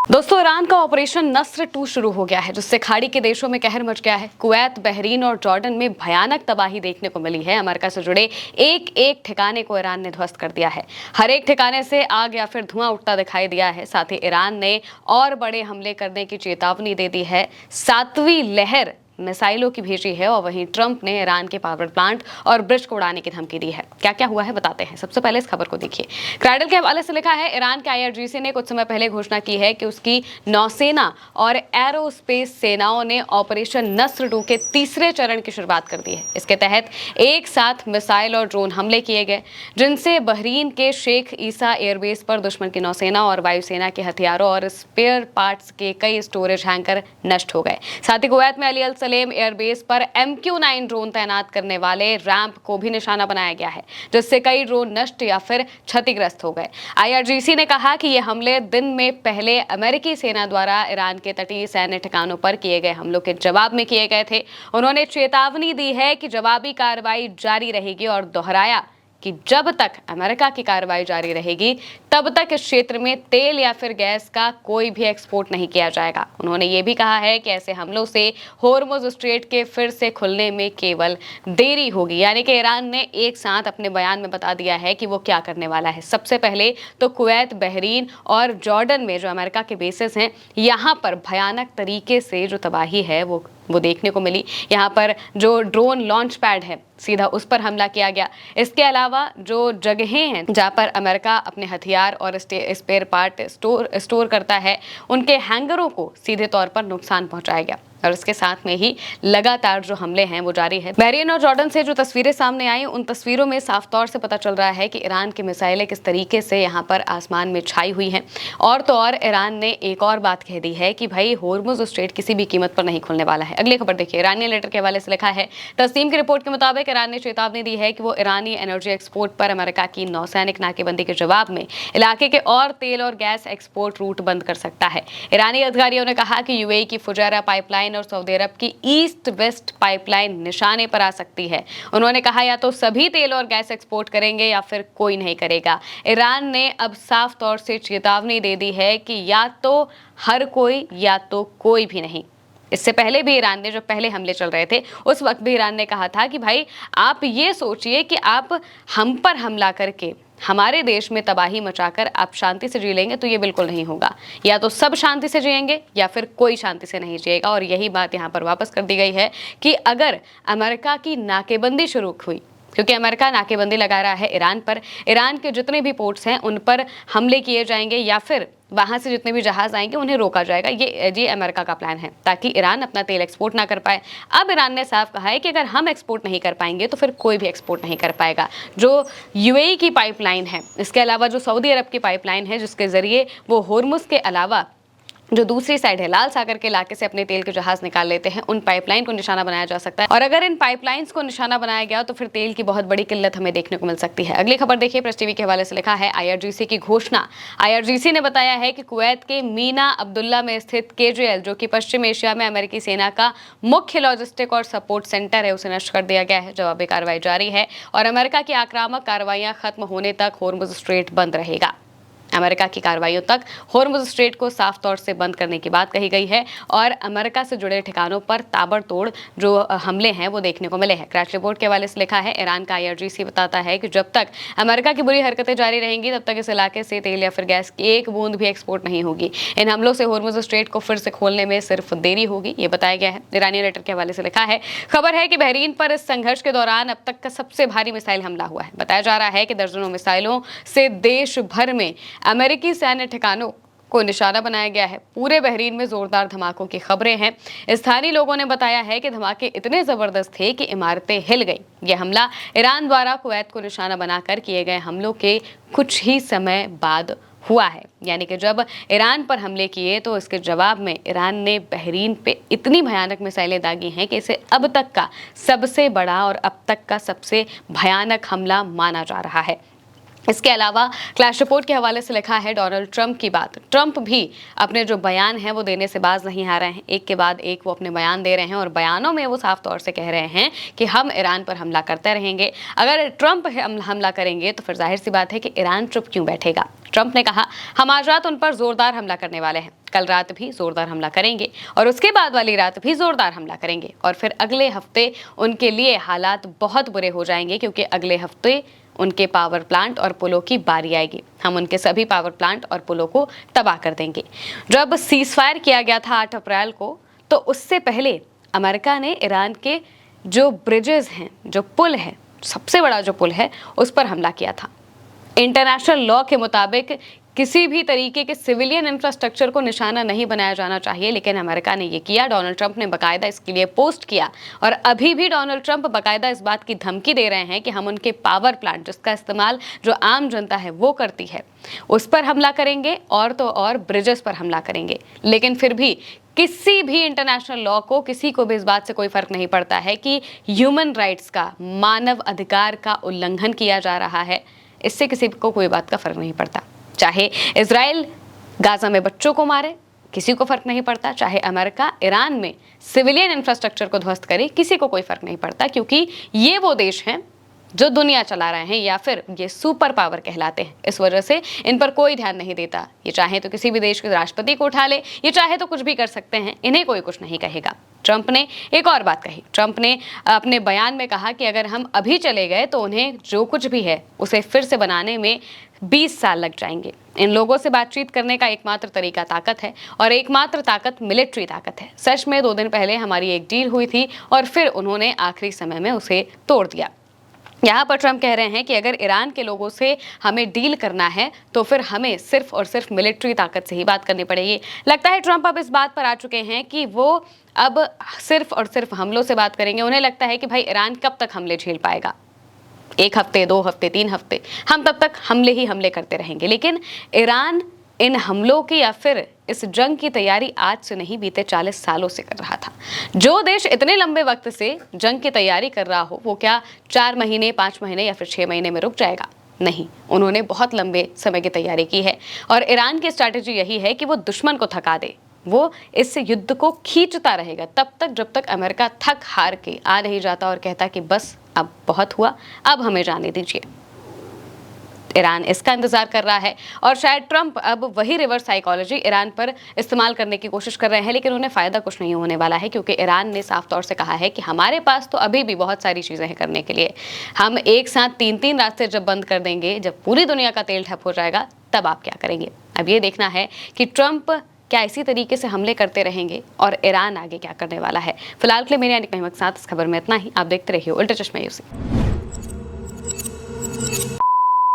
दोस्तों, ईरान का ऑपरेशन नस्र 2 शुरू हो गया है, जिससे खाड़ी के देशों में कहर मच गया है। कुवैत, बहरीन और जॉर्डन में भयानक तबाही देखने को मिली है। अमेरिका से जुड़े एक एक ठिकाने को ईरान ने ध्वस्त कर दिया है। हर एक ठिकाने से आग या फिर धुआं उठता दिखाई दिया है। साथ ही ईरान ने और बड़े हमले करने की चेतावनी दे दी है। 7वीं लहर मिसाइलों की भेजी है और वहीं ट्रंप ने ईरान के पावर प्लांट और ब्रिज को उड़ाने की धमकी दी है। क्या क्या हुआ है बताते हैं। सबसे पहले इस खबर को देखिए। क्राइडल के हवाले से लिखा है, ईरान के आईआरजीसी ने कुछ समय पहले घोषणा की है कि उसकी नौसेना और एरोस्पेस सेनाओं ने ऑपरेशन नस्र 2 के तीसरे चरण की शुरुआत कर दी है। इसके तहत एक साथ मिसाइल और ड्रोन हमले किए गए, जिनसे बहरीन के शेख ईसा एयरबेस पर दुश्मन की नौसेना और वायुसेना के हथियारों और स्पेयर पार्ट्स के कई स्टोरेज हैंकर नष्ट हो गए। साथ ही कुवैत में अली अल सलेम एयरबेस पर MQ-9 ड्रोन तैनात करने वाले रैंप को भी निशाना बनाया गया है, जिससे कई ड्रोन नष्ट या फिर क्षतिग्रस्त हो गए। आईआरजीसी ने कहा कि ये हमले दिन में पहले अमेरिकी सेना द्वारा ईरान के तटीय सैन्य ठिकानों पर किए गए हमलों के जवाब में किए गए थे। उन्होंने चेतावनी दी है कि जवाबी कार्रवाई जारी रहेगी और दोहराया कि जब तक अमेरिका की कार्रवाई जारी रहेगी तब तक इस क्षेत्र में तेल या फिर गैस का कोई भी एक्सपोर्ट नहीं किया जाएगा। उन्होंने ये भी कहा है कि ऐसे हमलों से होर्मुज स्ट्रेट के फिर से खुलने में केवल देरी होगी। यानी कि ईरान ने एक साथ अपने बयान में बता दिया है कि वो क्या करने वाला है। सबसे पहले तो कुवैत, बहरीन और जॉर्डन में जो अमेरिका के बेसिस हैं, यहाँ पर भयानक तरीके से जो तबाही है वो देखने को मिली। यहाँ पर जो ड्रोन लॉन्च पैड है, सीधा उस पर हमला किया गया। इसके अलावा जो जगहें हैं जहाँ पर अमेरिका अपने हथियार और स्पेयर पार्ट स्टोर करता है, उनके हैंगरों को सीधे तौर पर नुकसान पहुंचाया गया। और इसके साथ में ही लगातार जो हमले हैं वो जारी है। बहरीन और जॉर्डन से जो तस्वीरें सामने आई, उन तस्वीरों में साफ तौर से पता चल रहा है कि ईरान की मिसाइलें किस तरीके से यहाँ पर आसमान में छाई हुई हैं। और तो और ईरान ने एक और बात कह दी है कि भाई होर्मुज स्ट्रेट किसी भी कीमत पर नहीं खुलने वाला है। अगली खबर देखिए। ईरानी लेटर के हवाले से लिखा है, तस्नीम की रिपोर्ट के मुताबिक ईरान ने चेतावनी दी है कि वो ईरानी एनर्जी एक्सपोर्ट पर अमेरिका की नौसैनिक नाकेबंदी के जवाब में इलाके के और तेल और गैस एक्सपोर्ट रूट बंद कर सकता है। ईरानी अधिकारियों ने कहा कि यूएई की फुजैरा पाइपलाइन और सऊदी अरब की ईस्ट वेस्ट पाइपलाइन निशाने पर आ सकती है। उन्होंने कहा, या तो सभी तेल और गैस एक्सपोर्ट करेंगे या फिर कोई नहीं करेगा। ईरान ने अब साफ तौर से चेतावनी दे दी है कि या तो हर कोई या तो कोई भी नहीं। इससे पहले भी ईरान ने, जब पहले हमले चल रहे थे, उस वक्त भी ईरान ने कहा था कि भाई आप ये सोचिए कि आप हम पर हमला करके हमारे देश में तबाही मचाकर आप शांति से जी लेंगे, तो ये बिल्कुल नहीं होगा। या तो सब शांति से जिएंगे या फिर कोई शांति से नहीं जिएगा। और यही बात यहाँ पर वापस कर दी गई है कि अगर अमेरिका की नाकेबंदी शुरू हुई, क्योंकि अमेरिका नाकेबंदी लगा रहा है ईरान पर, ईरान के जितने भी पोर्ट्स हैं उन पर हमले किए जाएंगे या फिर वहां से जितने भी जहाज आएंगे उन्हें रोका जाएगा। ये अमेरिका का प्लान है, ताकि ईरान अपना तेल एक्सपोर्ट ना कर पाए। अब ईरान ने साफ कहा है कि अगर हम एक्सपोर्ट नहीं कर पाएंगे तो फिर कोई भी एक्सपोर्ट नहीं कर पाएगा। जो यूएई की पाइपलाइन है, इसके अलावा जो सऊदी अरब की पाइपलाइन है, जिसके जरिए वो होर्मुज के अलावा जो दूसरी साइड है, लाल सागर के इलाके से अपने तेल के जहाज निकाल लेते हैं, उन पाइपलाइन को निशाना बनाया जा सकता है। और अगर इन पाइपलाइंस को निशाना बनाया गया तो फिर तेल की बहुत बड़ी किल्लत हमें देखने को मिल सकती है। अगली खबर देखिए। प्रेस टीवी के हवाले से लिखा है, आईआरजीसी की घोषणा। आईआरजीसी ने बताया है कि कुवैत के मीना अब्दुल्ला में स्थित KJL, जो कि पश्चिम एशिया में अमेरिकी सेना का मुख्य लॉजिस्टिक और सपोर्ट सेंटर है, उसे नष्ट कर दिया गया है। जवाबी कार्रवाई जारी है और अमेरिका की आक्रामक कार्रवाइयां खत्म होने तक होर्मुज स्ट्रेट बंद रहेगा। अमेरिका की कार्रवाइयों तक होर्मुज स्ट्रेट को साफ तौर से बंद करने की बात कही गई है और अमेरिका से जुड़े ठिकानों पर ताबड़तोड़ जो हमले हैं वो देखने को मिले हैं। क्रैश रिपोर्ट के हवाले से लिखा है, ईरान का आईआरजीसी बताता है कि जब तक अमेरिका की बुरी हरकतें जारी रहेंगी तब तक इस इलाके से तेल या फिर गैस की एक बूंद भी एक्सपोर्ट नहीं होगी। इन हमलों से होर्मुज स्ट्रेट को फिर से खोलने में सिर्फ देरी होगी, ये बताया गया है। ईरानी लेटर के हवाले से लिखा है, खबर है कि बहरीन पर इस संघर्ष के दौरान अब तक का सबसे भारी मिसाइल हमला हुआ है। बताया जा रहा है कि दर्जनों मिसाइलों से देश भर में अमेरिकी सैन्य ठिकानों को निशाना बनाया गया है। पूरे बहरीन में जोरदार धमाकों की खबरें हैं। स्थानीय लोगों ने बताया है कि धमाके इतने जबरदस्त थे कि इमारतें हिल गई। यह हमला ईरान द्वारा कुवैत को निशाना बनाकर किए गए हमलों के कुछ ही समय बाद हुआ है। यानी कि जब ईरान पर हमले किए तो इसके जवाब में ईरान ने बहरीन पे इतनी भयानक मिसाइलें दागी हैं कि इसे अब तक का सबसे बड़ा और अब तक का सबसे भयानक हमला माना जा रहा है। इसके अलावा क्लैश रिपोर्ट के हवाले से लिखा है डोनाल्ड ट्रंप की बात। ट्रंप भी अपने जो बयान है वो देने से बाज नहीं आ रहे हैं। एक के बाद एक वो अपने बयान दे रहे हैं और बयानों में वो साफ तौर से कह रहे हैं कि हम ईरान पर हमला करते रहेंगे। अगर ट्रंप हमला करेंगे तो फिर जाहिर सी बात है कि ईरान चुप क्यों बैठेगा। ट्रंप ने कहा हम आज रात उन पर जोरदार हमला करने वाले हैं, कल रात भी जोरदार हमला करेंगे और उसके बाद वाली रात भी जोरदार हमला करेंगे और फिर अगले हफ्ते उनके लिए हालात बहुत बुरे हो जाएंगे क्योंकि अगले हफ्ते उनके पावर प्लांट और पुलों की बारी आएगी। हम उनके सभी पावर प्लांट और पुलों को तबाह कर देंगे। जब सीज़फायर किया गया था 8 अप्रैल को, तो उससे पहले अमेरिका ने ईरान के जो ब्रिजेस हैं, जो पुल है, सबसे बड़ा जो पुल है, उस पर हमला किया था। इंटरनेशनल लॉ के मुताबिक किसी भी तरीके के सिविलियन इंफ्रास्ट्रक्चर को निशाना नहीं बनाया जाना चाहिए, लेकिन अमेरिका ने ये किया। डोनाल्ड ट्रंप ने बाकायदा इसके लिए पोस्ट किया और अभी भी डोनाल्ड ट्रंप बाकायदा इस बात की धमकी दे रहे हैं कि हम उनके पावर प्लांट, जिसका इस्तेमाल जो आम जनता है वो करती है, उस पर हमला करेंगे और तो और ब्रिजेस पर हमला करेंगे। लेकिन फिर भी किसी भी इंटरनेशनल लॉ को, किसी को भी इस बात से कोई फर्क नहीं पड़ता है कि ह्यूमन राइट्स का, मानव अधिकार का उल्लंघन किया जा रहा है। इससे किसी को कोई बात का फर्क नहीं पड़ता। चाहे इजराइल गाजा में बच्चों को मारे, किसी को फर्क नहीं पड़ता। चाहे अमेरिका ईरान में सिविलियन इंफ्रास्ट्रक्चर को ध्वस्त करे, किसी को कोई फर्क नहीं पड़ता, क्योंकि ये वो देश हैं जो दुनिया चला रहे हैं या फिर ये सुपर पावर कहलाते हैं। इस वजह से इन पर कोई ध्यान नहीं देता। ये चाहे तो किसी भी देश के राष्ट्रपति को उठा ले, ये चाहे तो कुछ भी कर सकते हैं, इन्हें कोई कुछ नहीं कहेगा। ट्रंप ने एक और बात कही। ट्रंप ने अपने बयान में कहा कि अगर हम अभी चले गए तो उन्हें जो कुछ भी है उसे फिर से बनाने में 20 साल लग जाएंगे। इन लोगों से बातचीत करने का एकमात्र तरीका ताकत है और एकमात्र ताकत मिलिट्री ताकत है। सच में 2 दिन पहले हमारी एक डील हुई थी और फिर उन्होंने आखिरी समय में उसे तोड़ दिया। यहाँ पर ट्रंप कह रहे हैं कि अगर ईरान के लोगों से हमें डील करना है तो फिर हमें सिर्फ और सिर्फ मिलिट्री ताकत से ही बात करनी पड़ेगी। लगता है ट्रंप अब इस बात पर आ चुके हैं कि वो अब सिर्फ और सिर्फ हमलों से बात करेंगे। उन्हें लगता है कि भाई ईरान कब तक हमले झेल पाएगा, 1 हफ्ते, 2 हफ्ते, 3 हफ्ते, हम तब तक हमले ही हमले करते रहेंगे। लेकिन ईरान इन हमलों की या फिर इस जंग की तैयारी आज से नहीं, बीते 40 सालों से कर रहा था। जो देश इतने लंबे वक्त से जंग की तैयारी कर रहा हो, वो क्या 4 महीने, 5 महीने या फिर 6 महीने में रुक जाएगा? नहीं, उन्होंने बहुत लंबे समय की तैयारी की है और ईरान की स्ट्रैटेजी यही है कि वो दुश्मन को थका दे। वो इस युद्ध को खींचता रहेगा तब तक जब तक अमेरिका थक हार के आ नहीं जाता और कहता कि बस अब बहुत हुआ, अब हमें जाने दीजिए। ईरान इसका इंतजार कर रहा है और शायद ट्रंप अब वही रिवर्स साइकोलॉजी ईरान पर इस्तेमाल करने की कोशिश कर रहे हैं, लेकिन उन्हें फायदा कुछ नहीं होने वाला है, क्योंकि ईरान ने साफ तौर से कहा है कि हमारे पास तो अभी भी बहुत सारी चीजें हैं करने के लिए। हम एक साथ 3-3 रास्ते जब बंद कर देंगे, जब पूरी दुनिया का तेल ठप हो जाएगा, तब आप क्या करेंगे? अब ये देखना है कि ट्रंप क्या इसी तरीके से हमले करते रहेंगे और ईरान आगे क्या करने वाला है। फिलहाल के लिए मेरे यानी के साथ इस खबर में इतना ही। आप देखते रहिए उल्टा चश्मा यूसी।